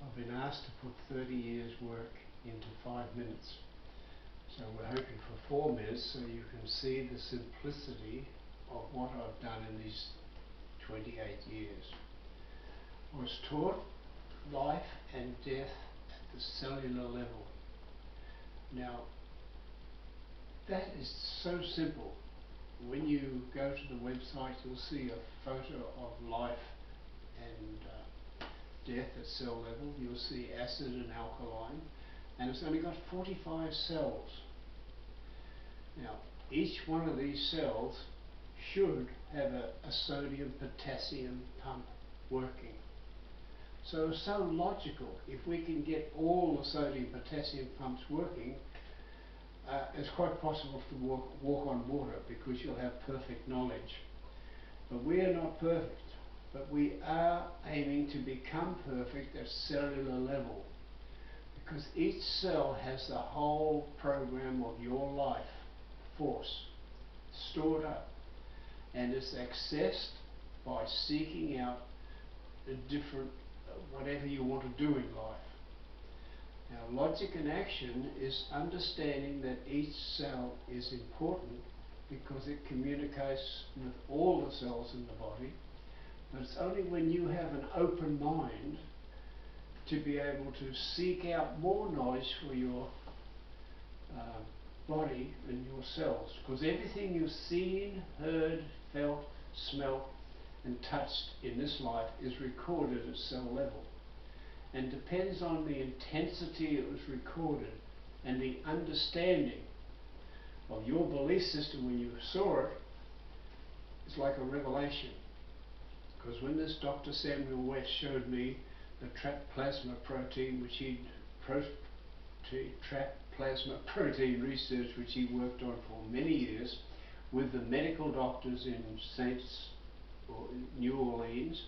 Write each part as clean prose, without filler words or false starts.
I've been asked to put 30 years work into 5 minutes. So we're hoping for 4 minutes so you can see the simplicity of what I've done in these 28 years. I was taught life and death at the cellular level. Now, that is so simple. When you go to the website, you'll see a photo of life and death at cell level. You'll see acid and alkaline, and it's only got 45 cells. Now, each one of these cells should have a sodium-potassium pump working. So it's so logical. If we can get all the sodium-potassium pumps working, it's quite possible to walk on water, because you'll have perfect knowledge. But we are not perfect, but we are aiming to become perfect at cellular level, because each cell has the whole program of your life force stored up, and it's accessed by seeking out a different whatever you want to do in life. Now, logic and action is understanding that each cell is important because it communicates with all the cells in the body, but it's only when you have an open mind to be able to seek out more knowledge for your body and your cells, because everything you've seen, heard, felt, smelt and touched in this life is recorded at cell level, and depends on the intensity it was recorded and the understanding of your belief system when you saw it. It's like a revelation, because when this Dr. Samuel West showed me the trapped plasma protein, which trapped plasma protein research which he worked on for many years with the medical doctors in New Orleans,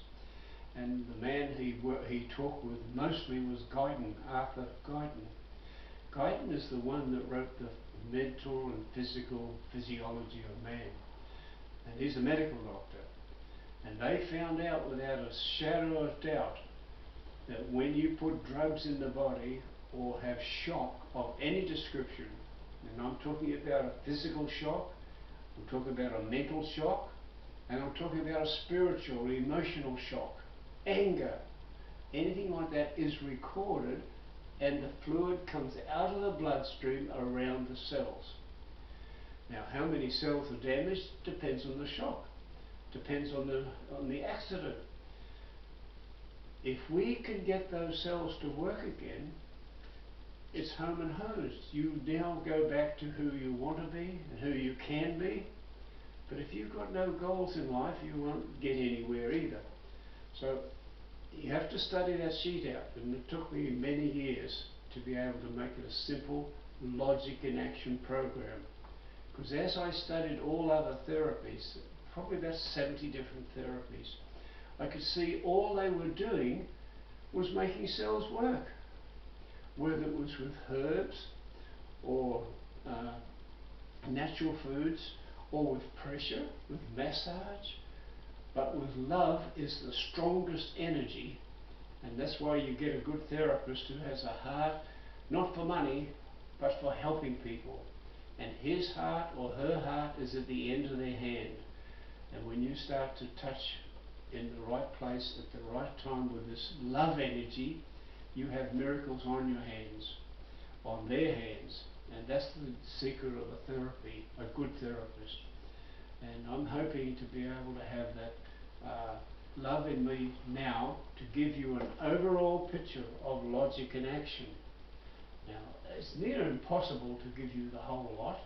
and the man he talked with mostly was Guyton, Arthur Guyton. Guyton is the one that wrote the mental and physical physiology of man, and he's a medical doctor. And they found out without a shadow of doubt that when you put drugs in the body or have shock of any description, and I'm talking about a physical shock, I'm talking about a mental shock, and I'm talking about a spiritual or emotional shock, anger, anything like that is recorded, and the fluid comes out of the bloodstream around the cells. Now, how many cells are damaged depends on the shock, depends on the accident. If we can get those cells to work again, it's home and hosed. You now go back to who you want to be and who you can be. But if you've got no goals in life, you won't get anywhere either. So you have to study that sheet out, and it took me many years to be able to make it a simple logic and action program. Because as I studied all other therapies, probably about 70 different therapies, I could see all they were doing was making cells work, whether it was with herbs or natural foods, or with pressure, with massage. But with love is the strongest energy, and that's why you get a good therapist who has a heart not for money but for helping people, and his heart or her heart is at the end of their hand. And when you start to touch in the right place at the right time with this love energy, you have miracles on your hands, on their hands. And that's the secret of a therapy, a good therapist. And I'm hoping to be able to have that love in me now to give you an overall picture of logic and action. Now, it's near impossible to give you the whole lot,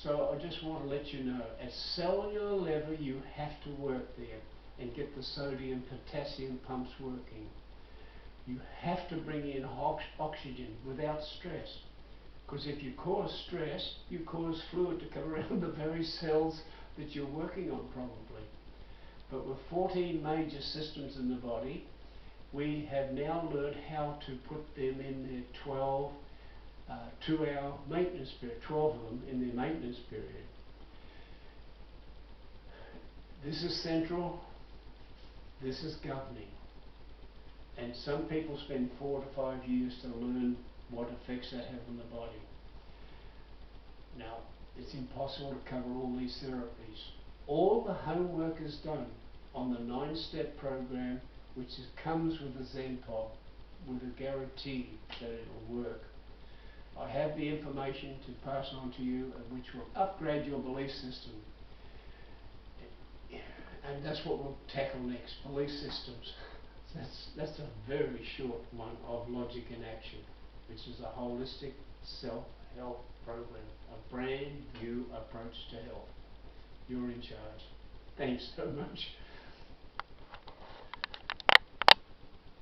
so I just want to let you know, at cellular level you have to work there and get the sodium potassium pumps working. You have to bring in oxygen without stress, because if you cause stress, you cause fluid to come around the very cells that you're working on probably. But with 14 major systems in the body, we have now learned how to put them in their 12 2-hour maintenance period, 12 of them in their maintenance period. This is central, this is governing. And some people spend 4 to 5 years to learn what effects that have on the body. Now, it's impossible to cover all these therapies. All the homework is done on the 9-step program, which comes with the ZENPOD, with a guarantee that it'll work. I have the information to pass on to you, which will upgrade your belief system. And that's what we'll tackle next, belief systems. That's a very short one of Logic in Action, which is a holistic self-help program, a brand new approach to health. You're in charge. Thanks so much.